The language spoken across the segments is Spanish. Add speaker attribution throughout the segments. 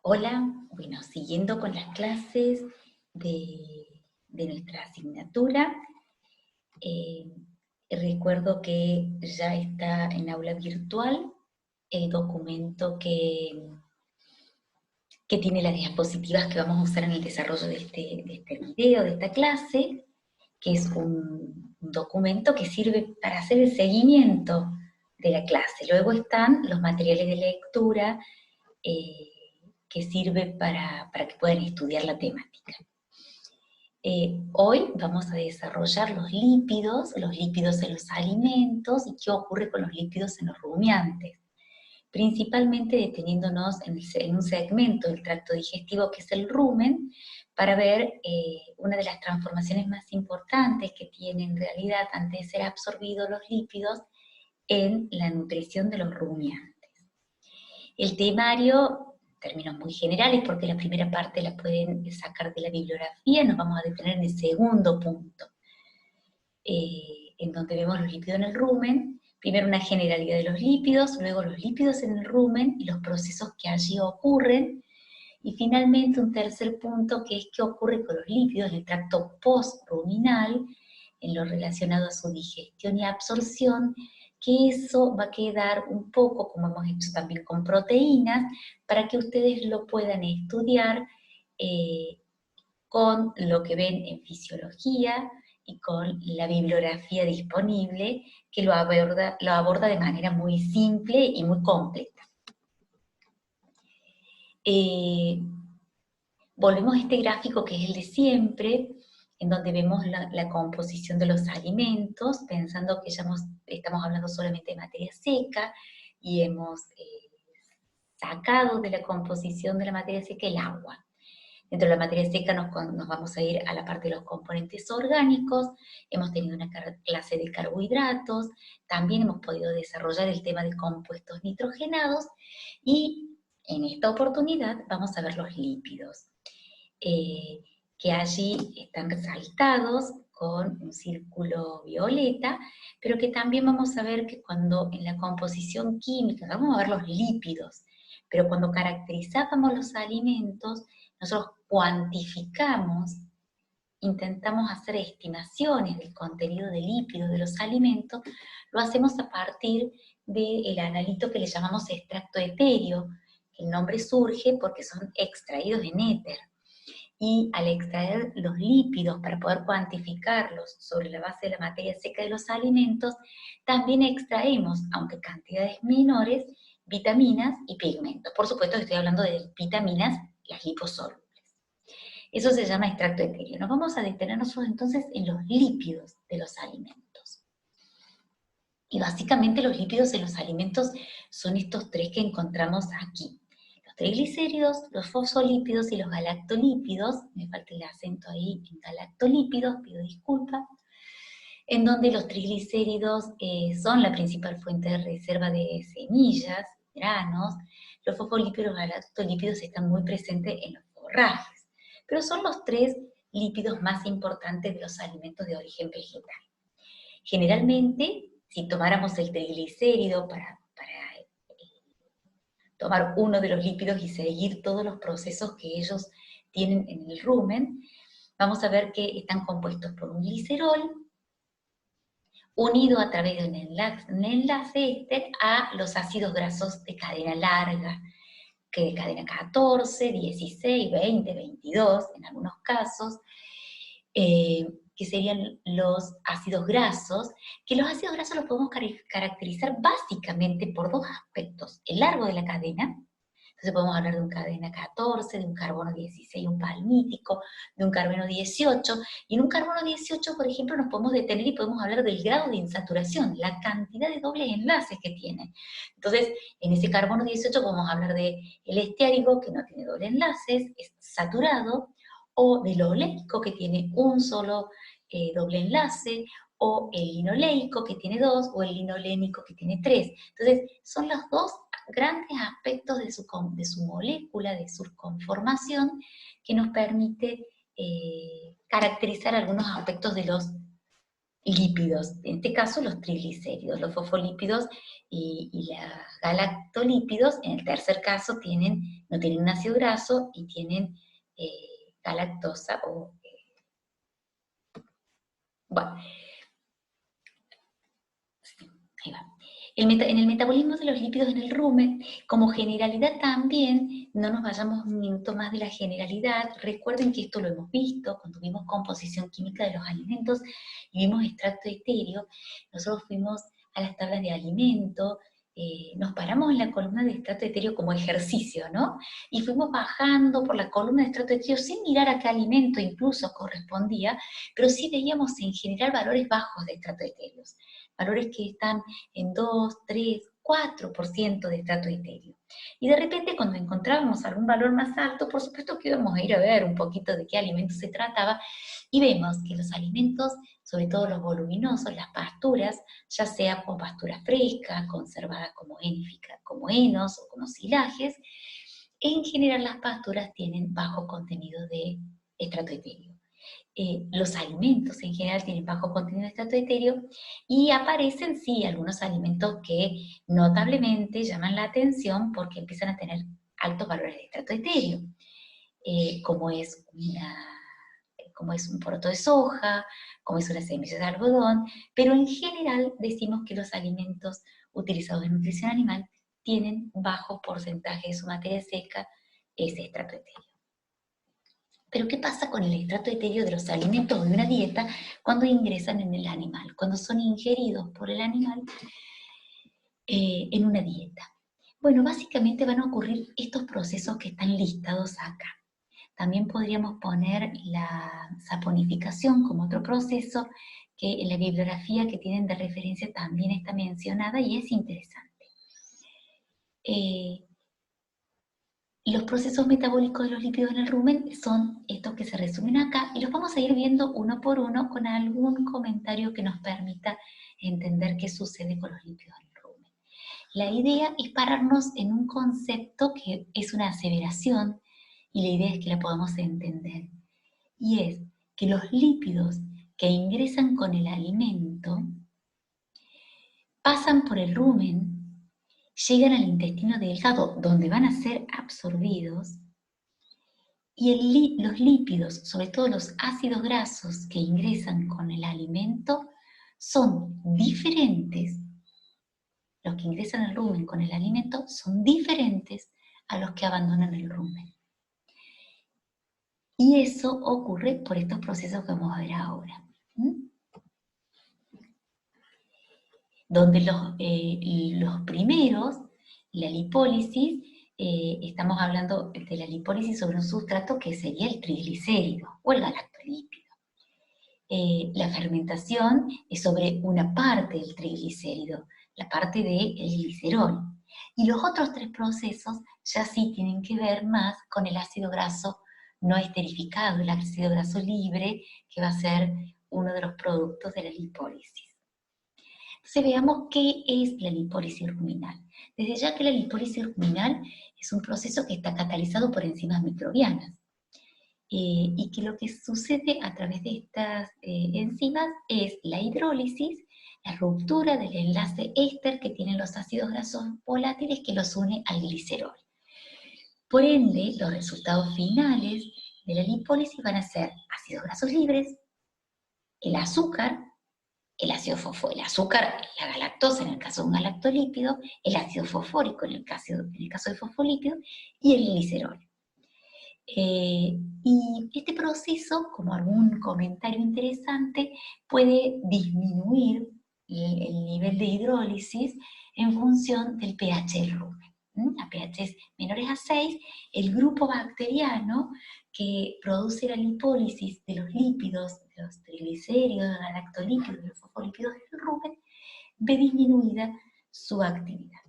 Speaker 1: Hola, bueno, siguiendo con las clases de nuestra asignatura, eh, recuerdo que ya está en aula virtual el documento que tiene las diapositivas que vamos a usar en el desarrollo de este video, de esta clase, que es un documento que sirve para hacer el seguimiento de la clase. Luego están los materiales de lectura, eh, que sirve para que puedan estudiar la temática. Hoy vamos a desarrollar los lípidos en los alimentos y qué ocurre con los lípidos en los rumiantes, principalmente deteniéndonos en un segmento del tracto digestivo que es el rumen, para ver una de las transformaciones más importantes que tiene en realidad antes de ser absorbidos los lípidos en la nutrición de los rumiantes. El temario, términos muy generales, porque la primera parte la pueden sacar de la bibliografía, nos vamos a detener en el segundo punto, en donde vemos los lípidos en el rumen. Primero una generalidad de los lípidos, luego los lípidos en el rumen y los procesos que allí ocurren, y finalmente un tercer punto que es qué ocurre con los lípidos en el tracto postruminal, en lo relacionado a su digestión y absorción, que eso va a quedar un poco, como hemos hecho también con proteínas, para que ustedes lo puedan estudiar con lo que ven en fisiología y con la bibliografía disponible, que lo aborda de manera muy simple y muy completa. Volvemos a este gráfico que es el de siempre, en donde vemos la composición de los alimentos, pensando que ya estamos hablando solamente de materia seca, y hemos sacado de la composición de la materia seca el agua. Dentro de la materia seca nos vamos a ir a la parte de los componentes orgánicos, hemos tenido una clase de carbohidratos, también hemos podido desarrollar el tema de compuestos nitrogenados, y en esta oportunidad vamos a ver los lípidos, que allí están resaltados con un círculo violeta, pero que también vamos a ver que cuando en la composición química, vamos a ver los lípidos, pero cuando caracterizábamos los alimentos, nosotros cuantificamos, intentamos hacer estimaciones del contenido de lípidos de los alimentos, lo hacemos a partir del analito que le llamamos extracto etéreo. El nombre surge porque son extraídos en éter, y al extraer los lípidos para poder cuantificarlos sobre la base de la materia seca de los alimentos, también extraemos, aunque cantidades menores, vitaminas y pigmentos. Por supuesto que estoy hablando de vitaminas, las liposolubles. Eso se llama extracto etéreo. Nos vamos a detener nosotros entonces en los lípidos de los alimentos. Y básicamente los lípidos en los alimentos son estos tres que encontramos aquí: los triglicéridos, los fosfolípidos y los galactolípidos. Me falta el acento ahí en galactolípidos, pido disculpas. En donde los triglicéridos son la principal fuente de reserva de semillas, granos. Los fosfolípidos y los galactolípidos están muy presentes en los forrajes, pero son los tres lípidos más importantes de los alimentos de origen vegetal. Generalmente, si tomáramos el triglicérido para tomar uno de los lípidos y seguir todos los procesos que ellos tienen en el rumen, vamos a ver que están compuestos por un glicerol, unido a través de un enlace a los ácidos grasos de cadena larga, que de cadena 14, 16, 20, 22 en algunos casos, que serían los ácidos grasos, que los ácidos grasos los podemos caracterizar básicamente por dos aspectos: el largo de la cadena. Entonces podemos hablar de un cadena 14, de un carbono 16, un palmítico, de un carbono 18, y en un carbono 18, por ejemplo, nos podemos detener y podemos hablar del grado de insaturación, la cantidad de dobles enlaces que tiene. Entonces, en ese carbono 18 podemos hablar del esteárico, que no tiene dobles enlaces, es saturado, o del oleico, que tiene un solo doble enlace, o el linoleico, que tiene dos, o el linolénico, que tiene tres. Entonces, son los dos grandes aspectos de su molécula, de su conformación, que nos permite caracterizar algunos aspectos de los lípidos, en este caso los triglicéridos, los fosfolípidos y los galactolípidos, en el tercer caso no tienen un ácido graso y tienen galactosa o... bueno, ahí va. En el metabolismo de los lípidos en el rumen, como generalidad también, no nos vayamos un minuto más de la generalidad, recuerden que esto lo hemos visto cuando vimos composición química de los alimentos y vimos extracto etéreo, nosotros fuimos a las tablas de alimento, nos paramos en la columna de extracto etéreo como ejercicio, ¿no? Y fuimos bajando por la columna de extracto etéreo sin mirar a qué alimento incluso correspondía, pero sí veíamos en general valores bajos de extracto etéreos, valores que están en 2, 3, 4% de estrato etéreo. Y de repente cuando encontrábamos algún valor más alto, por supuesto que íbamos a ir a ver un poquito de qué alimento se trataba, y vemos que los alimentos, sobre todo los voluminosos, las pasturas, ya sea con pastura fresca, conservada como henos o como silajes, en general las pasturas tienen bajo contenido de estrato etéreo. Los alimentos en general tienen bajo contenido de estrato etéreo y aparecen, sí, algunos alimentos que notablemente llaman la atención porque empiezan a tener altos valores de estrato etéreo, como es un poroto de soja, como es una semilla de algodón, pero en general decimos que los alimentos utilizados en nutrición animal tienen bajo porcentaje de su materia seca ese estrato etéreo. Pero ¿qué pasa con el estrato etéreo de los alimentos de una dieta cuando ingresan en el animal, cuando son ingeridos por el animal en una dieta? Bueno, básicamente van a ocurrir estos procesos que están listados acá. También podríamos poner la saponificación como otro proceso que en la bibliografía que tienen de referencia también está mencionada y es interesante. Los procesos metabólicos de los lípidos en el rumen son estos que se resumen acá y los vamos a ir viendo uno por uno con algún comentario que nos permita entender qué sucede con los lípidos en el rumen. La idea es pararnos en un concepto que es una aseveración y la idea es que la podamos entender. Y es que los lípidos que ingresan con el alimento pasan por el rumen, llegan al intestino delgado donde van a ser absorbidos y los lípidos, sobre todo los ácidos grasos que ingresan con el alimento, son diferentes. Los que ingresan al rumen con el alimento son diferentes a los que abandonan el rumen. Y eso ocurre por estos procesos que vamos a ver ahora. Donde los primeros, la lipólisis, estamos hablando de la lipólisis sobre un sustrato que sería el triglicérido o el galactolípido. La fermentación es sobre una parte del triglicérido, la parte del glicerol. Y los otros tres procesos ya sí tienen que ver más con el ácido graso no esterificado, el ácido graso libre, que va a ser uno de los productos de la lipólisis. Entonces veamos qué es la lipólisis ruminal. Desde ya que la lipólisis ruminal es un proceso que está catalizado por enzimas microbianas y que lo que sucede a través de estas enzimas es la hidrólisis, la ruptura del enlace éster que tienen los ácidos grasos volátiles que los une al glicerol. Por ende, los resultados finales de la lipólisis van a ser ácidos grasos libres, el azúcar, el ácido fosfórico, el azúcar, la galactosa en el caso de un galactolípido, el ácido fosfórico en el caso del fosfolípido y el glicerol. Y este proceso, como algún comentario interesante, puede disminuir el nivel de hidrólisis en función del pH del rumen. A pH menores a 6, el grupo bacteriano que produce la lipólisis de los lípidos, de los triglicéridos, de los galactolípidos, de los fosfolípidos del rumen, ve disminuida su actividad.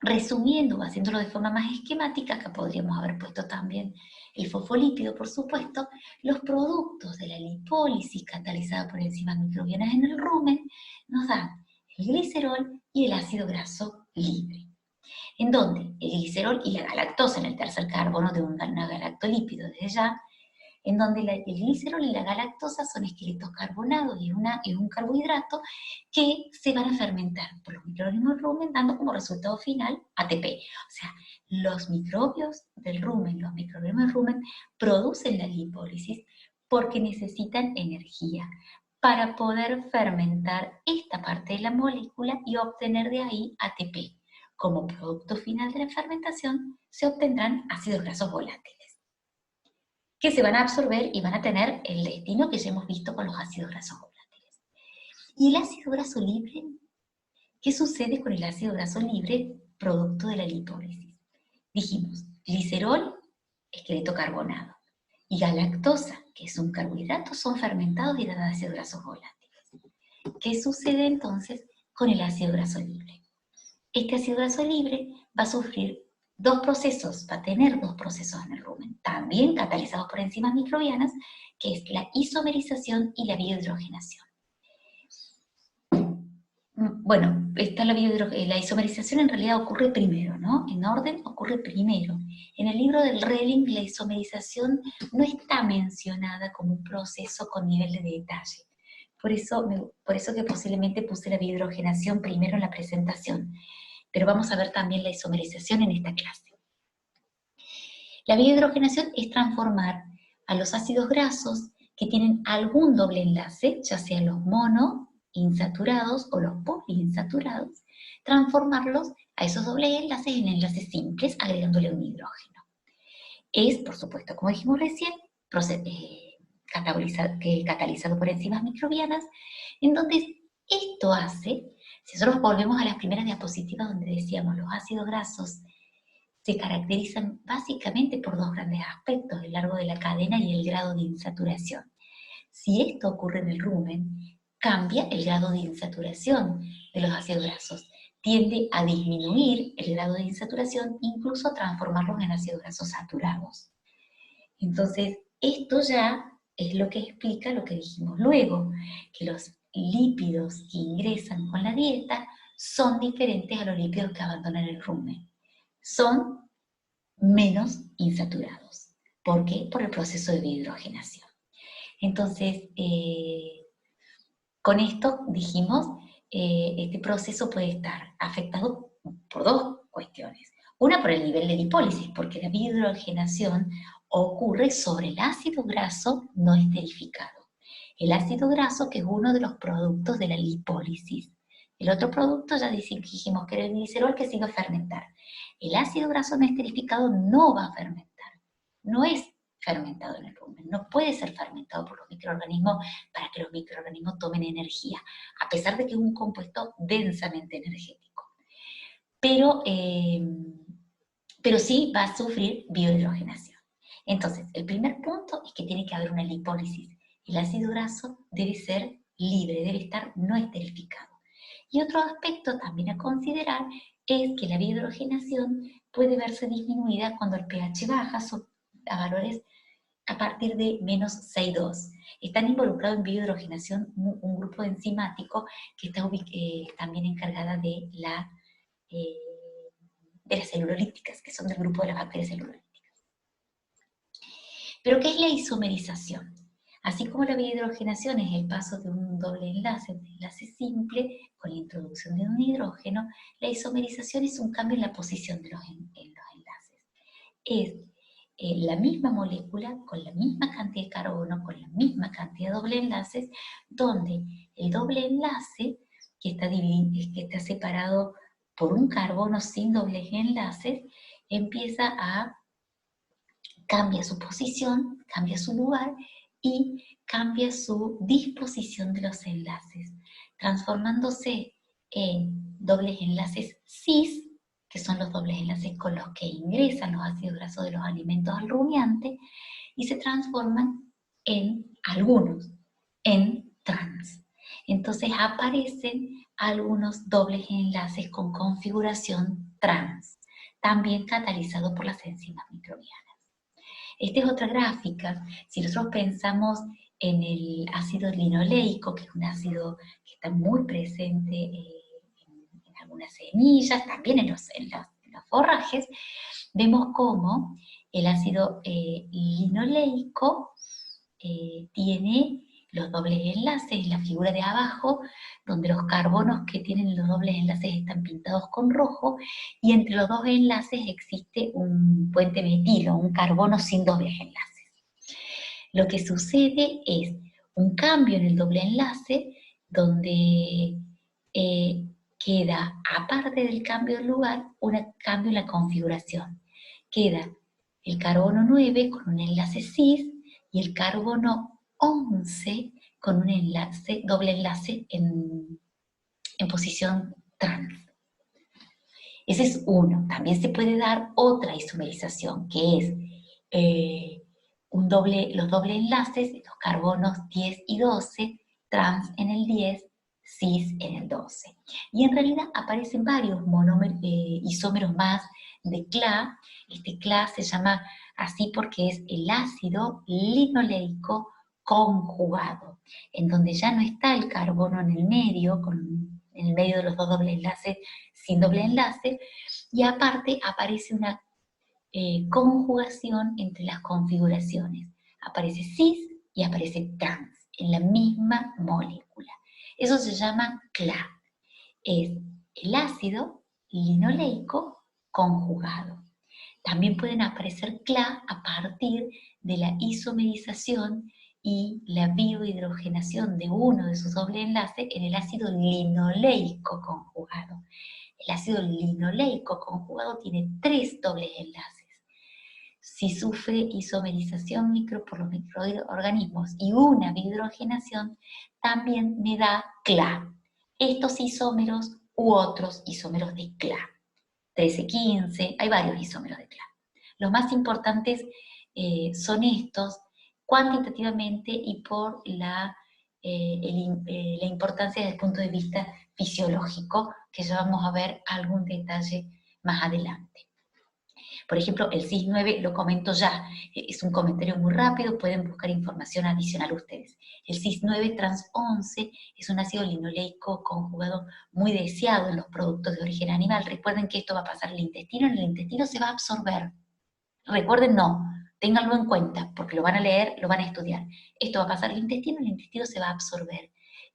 Speaker 1: Resumiendo o haciéndolo de forma más esquemática, acá podríamos haber puesto también el fosfolípido, por supuesto, los productos de la lipólisis catalizada por enzimas microbianas en el rumen nos dan el glicerol y el ácido graso libre, en donde el glicerol y la galactosa en el tercer carbono de un galactolípido desde ya en donde el glicerol y la galactosa son esqueletos carbonados y un carbohidrato que se van a fermentar por los microorganismos del rumen, dando como resultado final ATP. O sea, los microbios del rumen, los microorganismos del rumen, producen la lipólisis porque necesitan energía para poder fermentar esta parte de la molécula y obtener de ahí ATP. Como producto final de la fermentación, se obtendrán ácidos grasos volátiles, que se van a absorber y van a tener el destino que ya hemos visto con los ácidos grasos volátiles. ¿Y el ácido graso libre? ¿Qué sucede con el ácido graso libre producto de la lipólisis? Dijimos, glicerol, esqueleto carbonado, y galactosa, que es un carbohidrato, son fermentados y dan ácidos grasos volátiles. ¿Qué sucede entonces con el ácido graso libre? Este ácido graso libre va a sufrir va a tener dos procesos en el rumen, también catalizados por enzimas microbianas, que es la isomerización y la biohidrogenación. Bueno, la isomerización en realidad ocurre primero, ¿no? En orden ocurre primero. En el libro del Relling la isomerización no está mencionada como un proceso con nivel de detalle. Por eso que posiblemente puse la biohidrogenación primero en la presentación. Pero vamos a ver también la isomerización en esta clase. La biohidrogenación es transformar a los ácidos grasos que tienen algún doble enlace, ya sean los monoinsaturados o los poliinsaturados, transformarlos a esos dobles enlaces en enlaces simples, agregándole un hidrógeno. Es, por supuesto, como dijimos recién, catalizado por enzimas microbianas, en donde esto hace, si nosotros volvemos a las primeras diapositivas donde decíamos los ácidos grasos se caracterizan básicamente por dos grandes aspectos, el largo de la cadena y el grado de insaturación. Si esto ocurre en el rumen, cambia el grado de insaturación de los ácidos grasos, tiende a disminuir el grado de insaturación, incluso a transformarlos en ácidos grasos saturados. Entonces, esto ya es lo que explica lo que dijimos luego, que los lípidos que ingresan con la dieta son diferentes a los lípidos que abandonan el rumen. Son menos insaturados. ¿Por qué? Por el proceso de biohidrogenación. Entonces, con esto dijimos, este proceso puede estar afectado por dos cuestiones. Una por el nivel de lipólisis, porque la biohidrogenación ocurre sobre el ácido graso no esterificado. El ácido graso que es uno de los productos de la lipólisis. El otro producto ya dijimos que era el glicerol que se iba a fermentar. El ácido graso no esterificado no va a fermentar, no es fermentado en el rumen, no puede ser fermentado por los microorganismos para que los microorganismos tomen energía, a pesar de que es un compuesto densamente energético. Pero sí va a sufrir biohidrogenación. Entonces, el primer punto es que tiene que haber una lipólisis. El ácido graso debe ser libre, debe estar no esterificado. Y otro aspecto también a considerar es que la biohidrogenación puede verse disminuida cuando el pH baja a valores a partir de menos 6,2. Están involucrados en biohidrogenación un grupo enzimático que está también encargada de las celulolíticas, que son del grupo de las bacterias celulolíticas. ¿Pero qué es la isomerización? Así como la biohidrogenación es el paso de un doble enlace, un enlace simple, con la introducción de un hidrógeno, la isomerización es un cambio en la posición de los enlaces. Es la misma molécula, con la misma cantidad de carbono, con la misma cantidad de doble enlaces, donde el doble enlace, que está separado por un carbono sin dobles enlaces, cambia su posición, cambia su lugar, y cambia su disposición de los enlaces, transformándose en dobles enlaces cis, que son los dobles enlaces con los que ingresan los ácidos grasos de los alimentos al rumiante, y se transforman en algunos, en trans. Entonces aparecen algunos dobles enlaces con configuración trans, también catalizados por las enzimas microbianas. Esta es otra gráfica. Si nosotros pensamos en el ácido linoleico, que es un ácido que está muy presente en algunas semillas, también en los forrajes, vemos cómo el ácido linoleico tiene los dobles enlaces en la figura de abajo, donde los carbonos que tienen los dobles enlaces están pintados con rojo, y entre los dos enlaces existe un puente metilo, un carbono sin dobles enlaces. Lo que sucede es un cambio en el doble enlace, donde queda, aparte del cambio de lugar, un cambio en la configuración. Queda el carbono 9 con un enlace cis y el carbono 11 con un enlace, doble enlace en posición trans. Ese es uno. También se puede dar otra isomerización, que es los doble enlaces, los carbonos 10 y 12, trans en el 10, cis en el 12. Y en realidad aparecen varios isómeros más de CLA. Este CLA se llama así porque es el ácido linoleico conjugado, en donde ya no está el carbono en el medio, en el medio de los dos dobles enlaces, sin doble enlace, y aparte aparece una conjugación entre las configuraciones. Aparece cis y aparece trans en la misma molécula. Eso se llama CLA. Es el ácido linoleico conjugado. También pueden aparecer CLA a partir de la isomerización y la biohidrogenación de uno de sus doble enlaces en el ácido linoleico conjugado. El ácido linoleico conjugado tiene 3 dobles enlaces. Si sufre isomerización por los microorganismos y una biohidrogenación, también me da CLA. Estos isómeros u otros isómeros de CLA. 13, 15, hay varios isómeros de CLA. Los más importantes son estos, cuantitativamente y por la importancia desde el punto de vista fisiológico, que ya vamos a ver algún detalle más adelante. Por ejemplo, el cis9 lo comento ya, es un comentario muy rápido, pueden buscar información adicional ustedes. El cis9 trans 11 es un ácido linoleico conjugado muy deseado en los productos de origen animal. Recuerden que esto va a pasar al intestino, en el intestino se va a absorber. Recuerden, no, ténganlo en cuenta, porque lo van a leer, lo van a estudiar. Esto va a pasar al intestino, el intestino se va a absorber.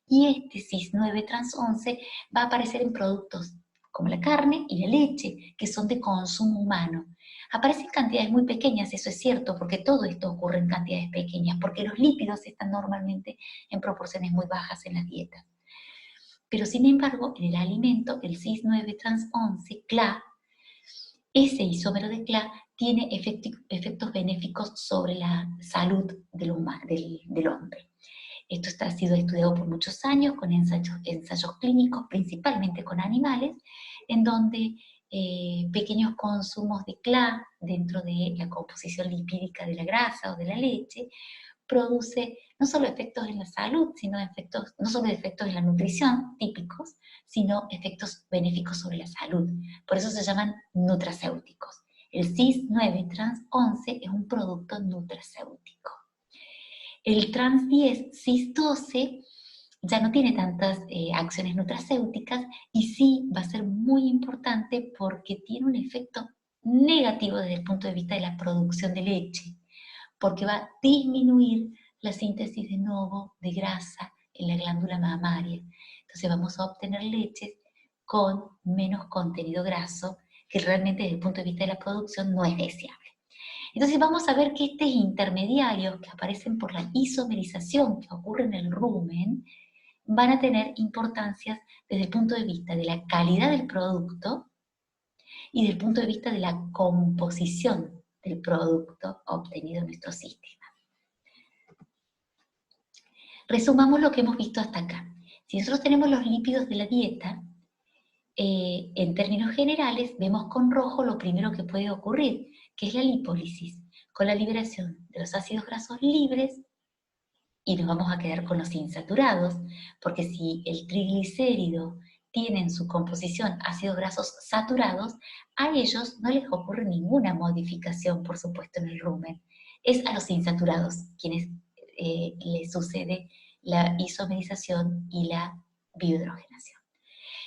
Speaker 1: Y este cis9 trans 11 va a aparecer en productos como la carne y la leche, que son de consumo humano. Aparecen en cantidades muy pequeñas, eso es cierto, porque todo esto ocurre en cantidades pequeñas, porque los lípidos están normalmente en proporciones muy bajas en las dietas. Pero sin embargo, en el alimento, el cis9 trans 11, CLA, ese isómero de CLA tiene efectos benéficos sobre la salud del hombre. Esto ha sido estudiado por muchos años con ensayos clínicos, principalmente con animales, en donde pequeños consumos de CLA dentro de la composición lipídica de la grasa o de la leche produce no solo efectos en la salud, sino no solo efectos en la nutrición típicos, sino efectos benéficos sobre la salud. Por eso se llaman nutracéuticos. El cis9 trans 11 es un producto nutracéutico. El trans 10 cis 12 ya no tiene tantas acciones nutracéuticas y sí va a ser muy importante porque tiene un efecto negativo desde el punto de vista de la producción de leche, porque va a disminuir la síntesis de novo de grasa en la glándula mamaria. Entonces vamos a obtener leches con menos contenido graso, que realmente desde el punto de vista de la producción no es deseable. Entonces vamos a ver que estos intermediarios que aparecen por la isomerización que ocurre en el rumen van a tener importancias desde el punto de vista de la calidad del producto y desde el punto de vista de la composición del producto obtenido en nuestro sistema. Resumamos lo que hemos visto hasta acá. Si nosotros tenemos los lípidos de la dieta, en términos generales, vemos con rojo lo primero que puede ocurrir, que es la lipólisis, con la liberación de los ácidos grasos libres, y nos vamos a quedar con los insaturados, porque si el triglicérido tiene en su composición ácidos grasos saturados, a ellos no les ocurre ninguna modificación, por supuesto, en el rumen. Es a los insaturados quienes les sucede la isomerización y la biohidrogenación.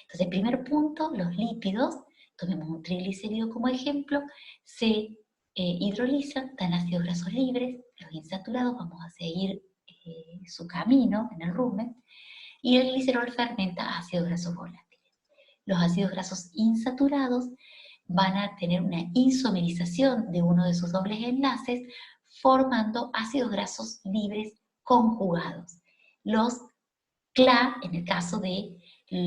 Speaker 1: Entonces, el primer punto, los lípidos, tomemos un triglicérido como ejemplo, se hidrolizan, dan ácidos grasos libres, los insaturados, vamos a seguir su camino en el rumen, y el glicerol fermenta ácidos grasos volátiles. Los ácidos grasos insaturados van a tener una isomerización de uno de sus dobles enlaces, formando ácidos grasos libres conjugados. Los CLA, en el caso del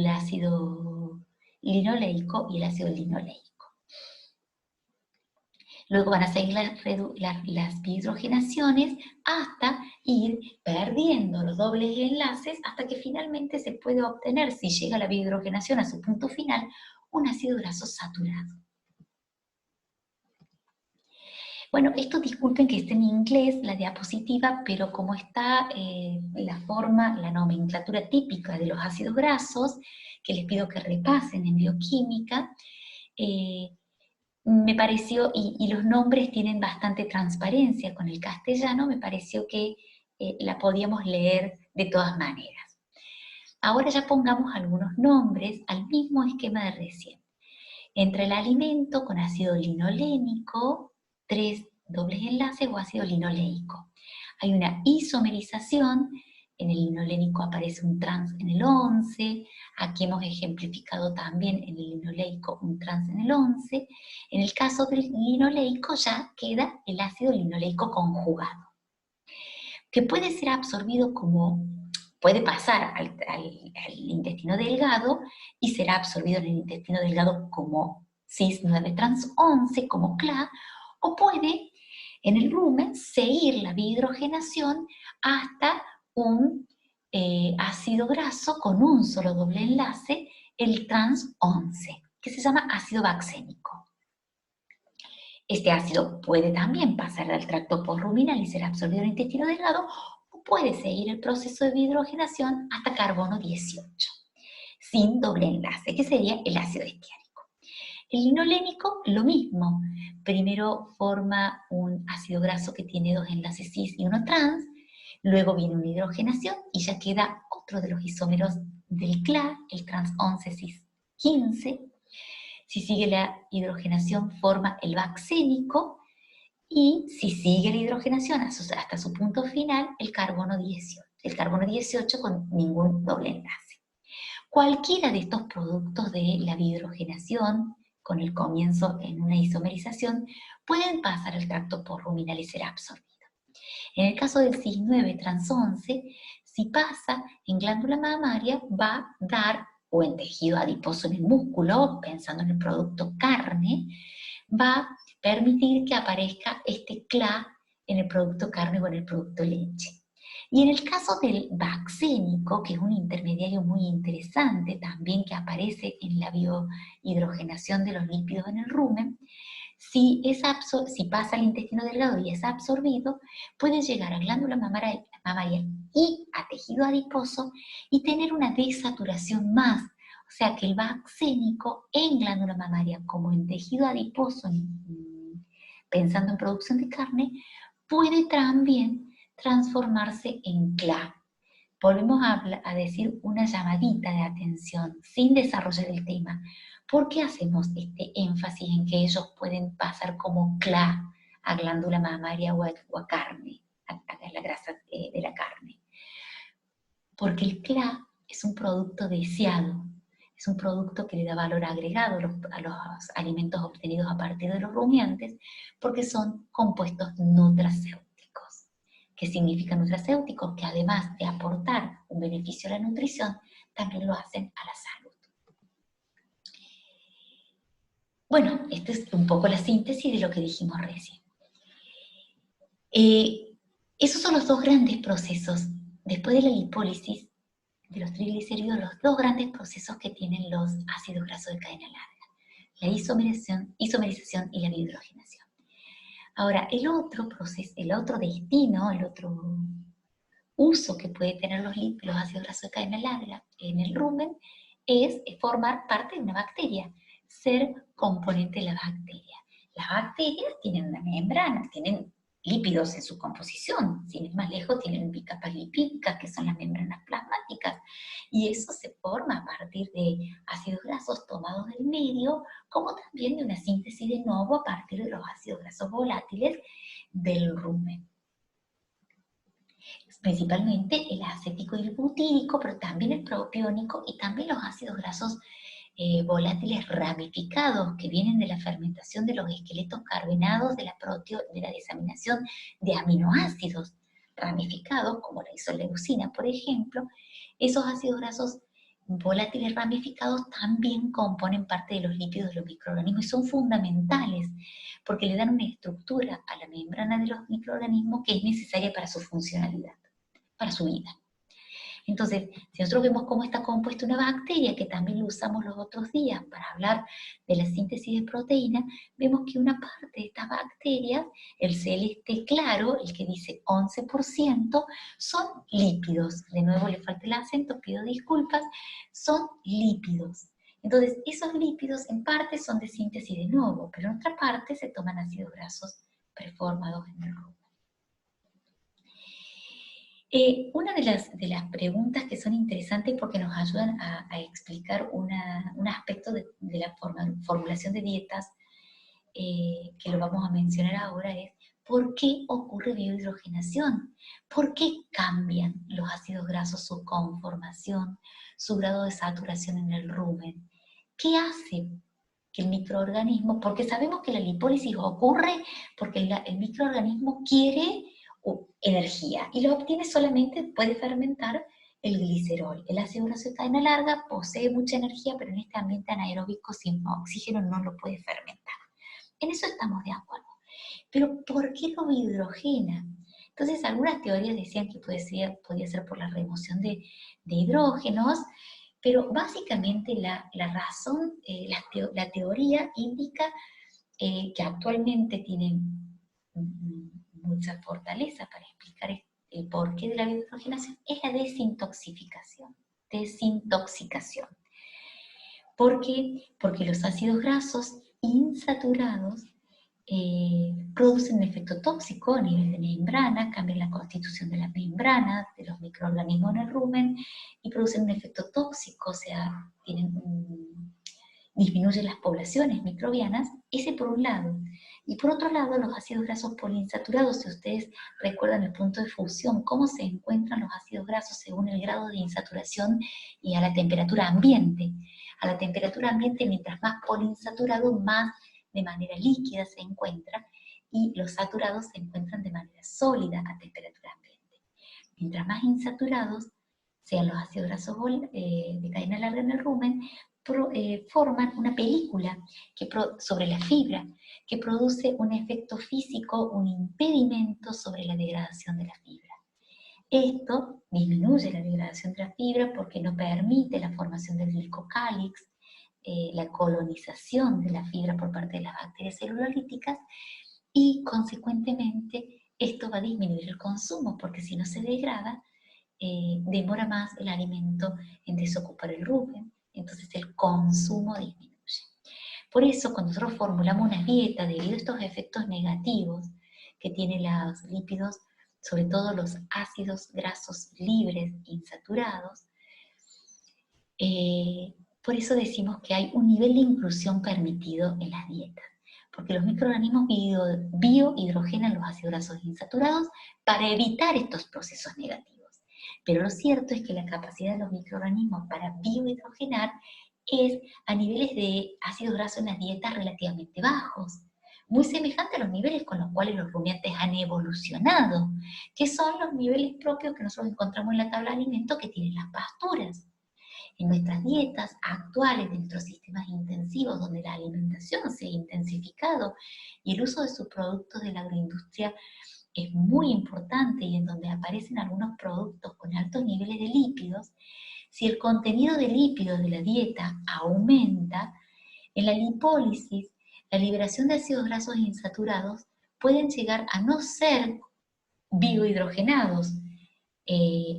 Speaker 1: ácido linoleico y el ácido linoleico. Luego van a seguir las bihidrogenaciones hasta ir perdiendo los dobles enlaces hasta que finalmente se puede obtener, si llega la bihidrogenación a su punto final, un ácido graso saturado. Bueno, esto disculpen que esté en inglés la diapositiva, pero como está la forma, la nomenclatura típica de los ácidos grasos, que les pido que repasen en bioquímica, me pareció, y los nombres tienen bastante transparencia con el castellano, me pareció que la podíamos leer de todas maneras. Ahora ya pongamos algunos nombres al mismo esquema de recién. Entre el alimento con ácido linolénico, 3 dobles enlaces o ácido linoleico. Hay una isomerización, en el linolénico aparece un trans en el 11, aquí hemos ejemplificado también en el linoleico un trans en el 11, en el caso del linoleico ya queda el ácido linoleico conjugado, que puede ser absorbido como, puede pasar al intestino delgado y será absorbido en el intestino delgado como cis-9 trans 11, como CLA, o puede en el rumen seguir la bihidrogenación hasta un ácido graso con un solo doble enlace, el trans 11, que se llama ácido baxénico. Este ácido puede también pasar al tracto posruminal y ser absorbido en el intestino delgado, o puede seguir el proceso de bihidrogenación hasta carbono 18, sin doble enlace, que sería el ácido estiárico. El linolénico, lo mismo. Primero forma un ácido graso que tiene dos enlaces cis y uno trans, luego viene una hidrogenación y ya queda otro de los isómeros del CLA, el trans 11 cis 15. Si sigue la hidrogenación forma el baxénico, y si sigue la hidrogenación hasta su punto final, el carbono 18. El carbono 18 con ningún doble enlace. Cualquiera de estos productos de la bihidrogenación, con el comienzo en una isomerización, pueden pasar al tracto posruminal y ser absorbidos. En el caso del cis-9 trans 11, si pasa en glándula mamaria, va a dar, o en tejido adiposo en el músculo, pensando en el producto carne, va a permitir que aparezca este CLA en el producto carne o en el producto leche. Y en el caso del baxénico, que es un intermediario muy interesante también que aparece en la biohidrogenación de los lípidos en el rumen, si pasa al intestino delgado y es absorbido, puede llegar a glándula mamaria y a tejido adiposo y tener una desaturación más. O sea que el baxénico en glándula mamaria como en tejido adiposo, pensando en producción de carne, puede también transformarse en CLA. Volvemos a decir una llamadita de atención, sin desarrollar el tema. ¿Por qué hacemos este énfasis en que ellos pueden pasar como CLA a glándula mamaria o a carne, a la grasa de la carne? Porque el CLA es un producto deseado, es un producto que le da valor agregado a los alimentos obtenidos a partir de los rumiantes, porque son compuestos nutracéuticos. ¿Qué significa nutracéuticos? Que además de aportar un beneficio a la nutrición, también lo hacen a la salud. Bueno, esta es un poco la síntesis de lo que dijimos recién. Esos son los dos grandes procesos. Después de la lipólisis de los triglicéridos, los dos grandes procesos que tienen los ácidos grasos de cadena larga: la isomerización y la bihidrogenación. Ahora, el otro proceso, el otro destino, el otro uso que puede tener los ácidos grasos de cadena larga en el rumen es formar parte de una bacteria, ser componente de la bacteria. Las bacterias tienen una membrana, tienen lípidos en su composición, sin ir más lejos tienen bicapas lipídicas, que son las membranas plasmáticas, y eso se forma a partir de ácidos grasos tomados del medio, como también de una síntesis de nuevo a partir de los ácidos grasos volátiles del rumen. principalmente el acético y el butírico, pero también el propiónico y también los ácidos grasos volátiles ramificados que vienen de la fermentación de los esqueletos carbonados de la desaminación de aminoácidos ramificados, como la isoleucina, por ejemplo. Esos ácidos grasos volátiles ramificados también componen parte de los lípidos de los microorganismos y son fundamentales porque le dan una estructura a la membrana de los microorganismos que es necesaria para su funcionalidad, para su vida. Entonces, si nosotros vemos cómo está compuesta una bacteria, que también lo usamos los otros días para hablar de la síntesis de proteínas, vemos que una parte de estas bacterias, el celeste claro, el que dice 11%, son lípidos. De nuevo le falta el acento, pido disculpas, son lípidos. Entonces, esos lípidos en parte son de síntesis de nuevo, pero en otra parte se toman ácidos grasos preformados en el rumen. Una de las preguntas que son interesantes porque nos ayudan a explicar un aspecto de la formulación de dietas, que lo vamos a mencionar ahora, es ¿por qué ocurre biohidrogenación? ¿Por qué cambian los ácidos grasos su conformación, su grado de saturación en el rumen? ¿Qué hace que el microorganismo, porque sabemos que la lipólisis ocurre porque el microorganismo quiere energía y lo obtiene solamente, puede fermentar el glicerol. El ácido graso de cadena larga posee mucha energía, pero en este ambiente anaeróbico sin oxígeno no lo puede fermentar. En eso estamos de acuerdo. Pero ¿por qué lo biohidrogena? Entonces algunas teorías decían que podía ser por la remoción de hidrógenos, pero básicamente la razón, la teoría indica que actualmente tienen mucha fortaleza para explicar el porqué de la biohidrogenación, es la desintoxicación. Desintoxicación. ¿Por qué? Porque los ácidos grasos insaturados producen un efecto tóxico a nivel de membrana, cambian la constitución de las membranas, de los microorganismos en el rumen, y producen un efecto tóxico, o sea, disminuyen las poblaciones microbianas, ese por un lado. Y por otro lado, los ácidos grasos poliinsaturados, si ustedes recuerdan el punto de fusión, cómo se encuentran los ácidos grasos según el grado de insaturación y a la temperatura ambiente. A la temperatura ambiente, mientras más poliinsaturado, más de manera líquida se encuentra, y los saturados se encuentran de manera sólida a temperatura ambiente. Mientras más insaturados sean los ácidos grasos de cadena larga en el rumen, forman una película sobre la fibra que produce un efecto físico, un impedimento sobre la degradación de la fibra. Esto disminuye la degradación de la fibra porque no permite la formación del glicocálix, la colonización de la fibra por parte de las bacterias celulolíticas, y consecuentemente esto va a disminuir el consumo porque si no se degrada, demora más el alimento en desocupar el rumen, entonces el consumo disminuye. Por eso cuando nosotros formulamos una dieta debido a estos efectos negativos que tienen los lípidos, sobre todo los ácidos grasos libres insaturados, por eso decimos que hay un nivel de inclusión permitido en las dietas, porque los microorganismos biohidrogenan los ácidos grasos insaturados para evitar estos procesos negativos. Pero lo cierto es que la capacidad de los microorganismos para biohidrogenar es a niveles de ácidos grasos en las dietas relativamente bajos, muy semejante a los niveles con los cuales los rumiantes han evolucionado, que son los niveles propios que nosotros encontramos en la tabla de alimentos que tienen las pasturas. En nuestras dietas actuales, de nuestros sistemas intensivos, donde la alimentación se ha intensificado y el uso de sus productos de la agroindustria es muy importante y en donde aparecen algunos productos con altos niveles de lípidos, si el contenido de lípidos de la dieta aumenta, en la lipólisis, la liberación de ácidos grasos insaturados pueden llegar a no ser biohidrogenados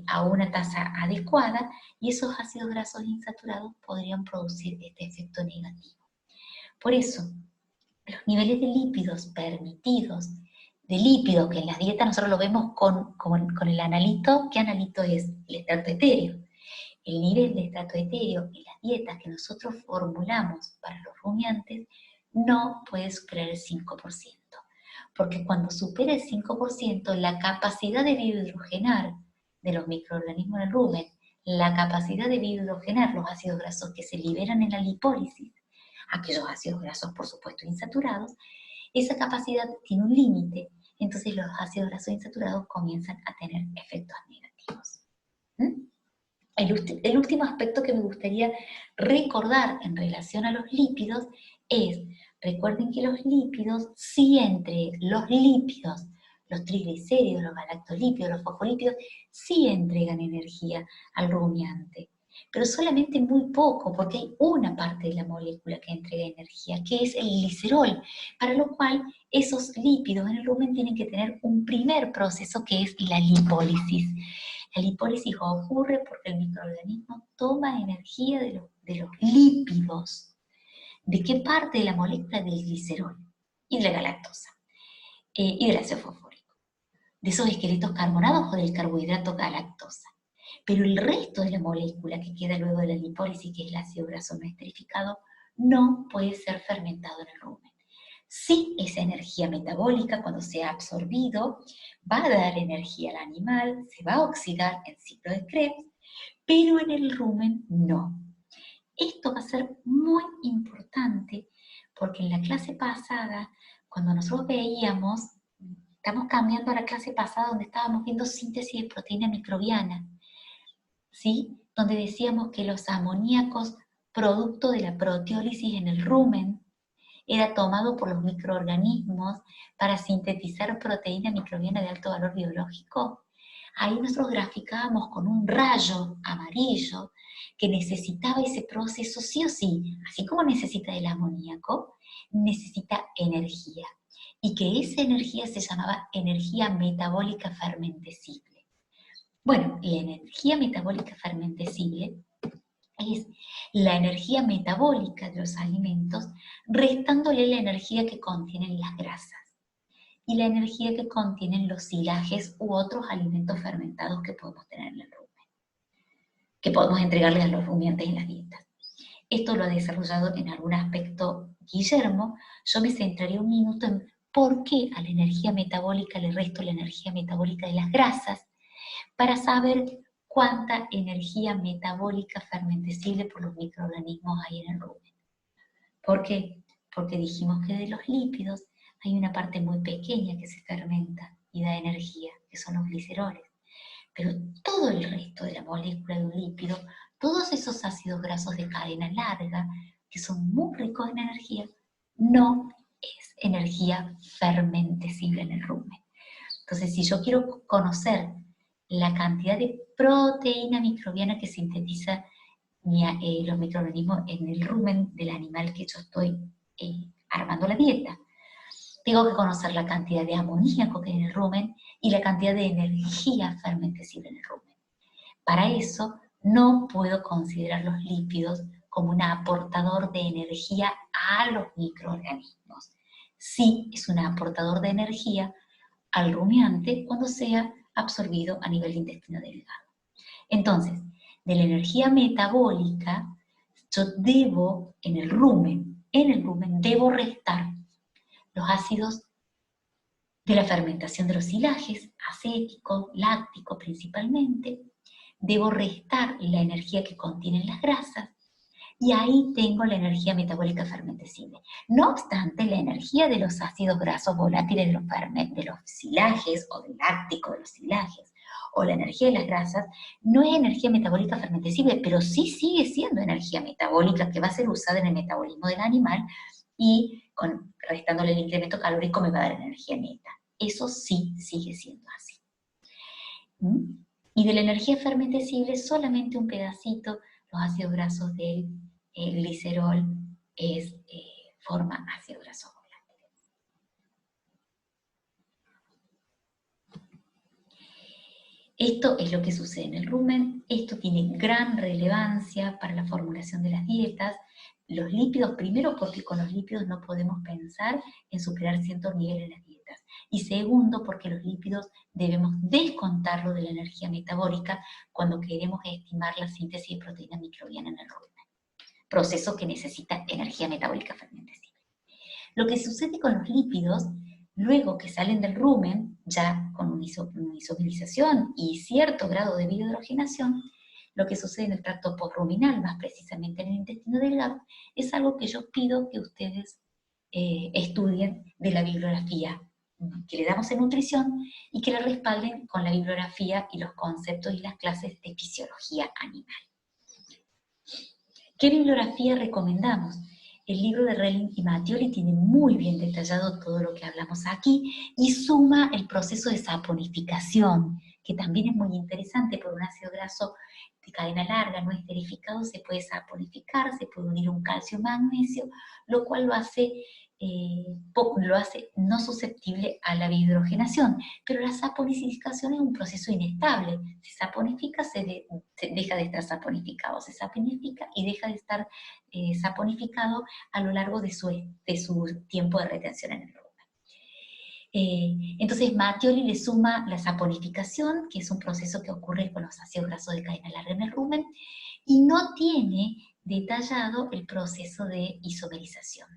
Speaker 1: a una tasa adecuada, y esos ácidos grasos insaturados podrían producir este efecto negativo. Por eso, los niveles de lípidos permitidos, de lípidos que en las dietas nosotros lo vemos con el analito. ¿Qué analito es? El estrato etéreo. El nivel de estrato etéreo en las dietas que nosotros formulamos para los rumiantes no puede superar el 5%, porque cuando supera el 5%, la capacidad de biohidrogenar de los microorganismos en el rumen, la capacidad de biohidrogenar los ácidos grasos que se liberan en la lipólisis, aquellos ácidos grasos por supuesto insaturados, esa capacidad tiene un límite, entonces los ácidos grasos insaturados comienzan a tener efectos negativos. ¿Mm? El último aspecto que me gustaría recordar en relación a los lípidos es, recuerden que los lípidos, si entre los lípidos, los triglicéridos, los galactolípidos, los fosfolípidos, sí entregan energía al rumiante, pero solamente muy poco, porque hay una parte de la molécula que entrega energía, que es el glicerol, para lo cual esos lípidos en el rumen tienen que tener un primer proceso que es la lipólisis. La lipólisis ocurre porque el microorganismo toma energía de los lípidos. ¿De qué parte de la molécula? Del glicerol y de la galactosa y del ácido fosfórico, de esos esqueletos carbonados o del carbohidrato galactosa. Pero el resto de la molécula que queda luego de la lipólisis, que es el ácido graso no esterificado, no puede ser fermentado en el rumen. Sí, esa energía metabólica, cuando sea absorbido, va a dar energía al animal, se va a oxidar en ciclo de Krebs, pero en el rumen no. Esto va a ser muy importante porque en la clase pasada, cuando nosotros veíamos, estamos cambiando a la clase pasada donde estábamos viendo síntesis de proteína microbiana, ¿sí? Donde decíamos que los amoníacos, producto de la proteólisis en el rumen, era tomado por los microorganismos para sintetizar proteína microbiana de alto valor biológico. Ahí nosotros graficábamos con un rayo amarillo que necesitaba ese proceso sí o sí, así como necesita el amoníaco, necesita energía. Y que esa energía se llamaba energía metabólica fermentesible. Bueno, la energía metabólica fermentesible es la energía metabólica de los alimentos, restándole la energía que contienen las grasas y la energía que contienen los silajes u otros alimentos fermentados que podemos tener en el rumen, que podemos entregarles a los rumiantes en las dietas. Esto lo ha desarrollado en algún aspecto Guillermo. Yo me centraré un minuto en por qué a la energía metabólica le resto la energía metabólica de las grasas, para saber cuánta energía metabólica fermentesible por los microorganismos hay en el rumen. ¿Por qué? Porque dijimos que de los lípidos hay una parte muy pequeña que se fermenta y da energía, que son los gliceroles. Pero todo el resto de la molécula de un lípido, todos esos ácidos grasos de cadena larga, que son muy ricos en energía, no es energía fermentesible en el rumen. Entonces, si yo quiero conocer la cantidad de proteína microbiana que sintetiza los microorganismos en el rumen del animal que yo estoy armando la dieta, tengo que conocer la cantidad de amoníaco que hay en el rumen y la cantidad de energía fermentesible en el rumen. Para eso no puedo considerar los lípidos como un aportador de energía a los microorganismos. Sí es un aportador de energía al rumiante cuando sea absorbido a nivel de intestino delgado. Entonces, de la energía metabólica, yo debo, en el rumen, debo restar los ácidos de la fermentación de los silajes, acético, láctico principalmente, debo restar la energía que contienen las grasas, y ahí tengo la energía metabólica fermentesible. No obstante, la energía de los ácidos grasos volátiles de los silajes, o del láctico de los silajes, o la energía de las grasas, no es energía metabólica fermentesible, pero sí sigue siendo energía metabólica que va a ser usada en el metabolismo del animal, y restándole el incremento calórico me va a dar energía neta. Eso sí sigue siendo así. Y de la energía fermentesible, solamente un pedacito, los ácidos grasos del glicerol, forma ácido graso volátil. Esto es lo que sucede en el rumen. Esto tiene gran relevancia para la formulación de las dietas. Los lípidos, primero porque con los lípidos no podemos pensar en superar ciertos niveles en las dietas. Y segundo, porque los lípidos debemos descontarlo de la energía metabólica cuando queremos estimar la síntesis de proteína microbiana en el rumen. Proceso que necesita energía metabólica fermentesible. Lo que sucede con los lípidos Luego que salen del rumen, ya con una isomerización y cierto grado de biohidrogenación, lo que sucede en el tracto postruminal, más precisamente en el intestino delgado, es algo que yo pido que ustedes estudien de la bibliografía que le damos en nutrición y que la respalden con la bibliografía y los conceptos y las clases de fisiología animal. ¿Qué bibliografía recomendamos? El libro de Relling y Mattioli tiene muy bien detallado todo lo que hablamos aquí y suma el proceso de saponificación, que también es muy interesante por un ácido graso de cadena larga, no esterificado, se puede saponificar, se puede unir un calcio-magnesio, lo cual lo hace no susceptible a la biohidrogenación. Pero la saponificación es un proceso inestable. Se saponifica, se deja de estar saponificado, se saponifica y deja de estar saponificado a lo largo de su tiempo de retención en el rumen. Entonces Mattioli le suma la saponificación, que es un proceso que ocurre con los ácidos grasos de cadena larga en el rumen, y no tiene detallado el proceso de isomerización.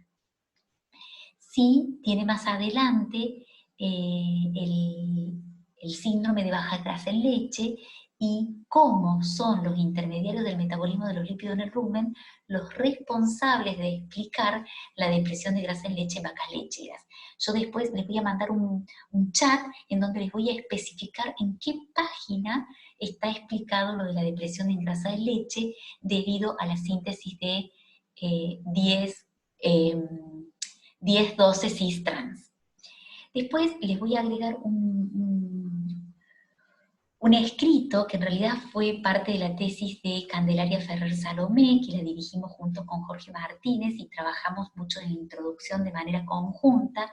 Speaker 1: Sí tiene más adelante el síndrome de baja grasa en leche y cómo son los intermediarios del metabolismo de los lípidos en el rumen los responsables de explicar la depresión de grasa en leche en vacas lecheras. Yo después les voy a mandar un chat en donde les voy a especificar en qué página está explicado lo de la depresión en grasa de leche debido a la síntesis de 10-12 cis trans. Después les voy a agregar un escrito que en realidad fue parte de la tesis de Candelaria Ferrer Salomé, que la dirigimos junto con Jorge Martínez y trabajamos mucho en la introducción de manera conjunta.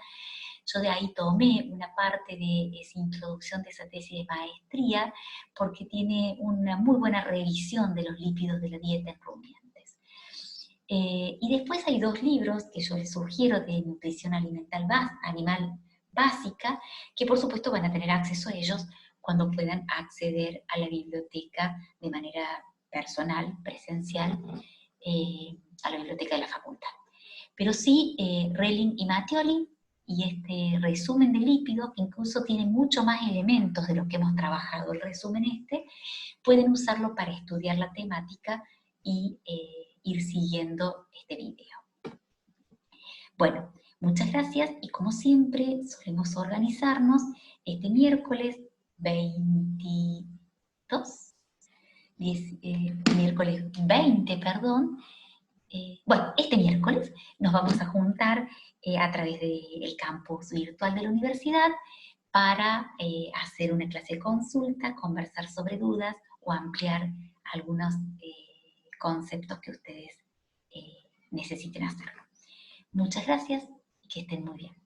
Speaker 1: Yo de ahí tomé una parte de esa introducción de esa tesis de maestría porque tiene una muy buena revisión de los lípidos de la dieta en rumiantes. Y después hay 2 libros que yo les sugiero de nutrición animal básica, que por supuesto van a tener acceso a ellos cuando puedan acceder a la biblioteca de manera personal, presencial, a la biblioteca de la facultad. Pero sí, Relling y Mattioli, y este resumen de lípidos, que incluso tiene mucho más elementos de los que hemos trabajado, el resumen pueden usarlo para estudiar la temática y ir siguiendo este video. Bueno, muchas gracias y como siempre solemos organizarnos este miércoles 22, miércoles 20, perdón. Bueno, este miércoles nos vamos a juntar a través del campus virtual de la universidad para hacer una clase de consulta, conversar sobre dudas o ampliar algunos conceptos que ustedes necesiten hacerlo. Muchas gracias y que estén muy bien.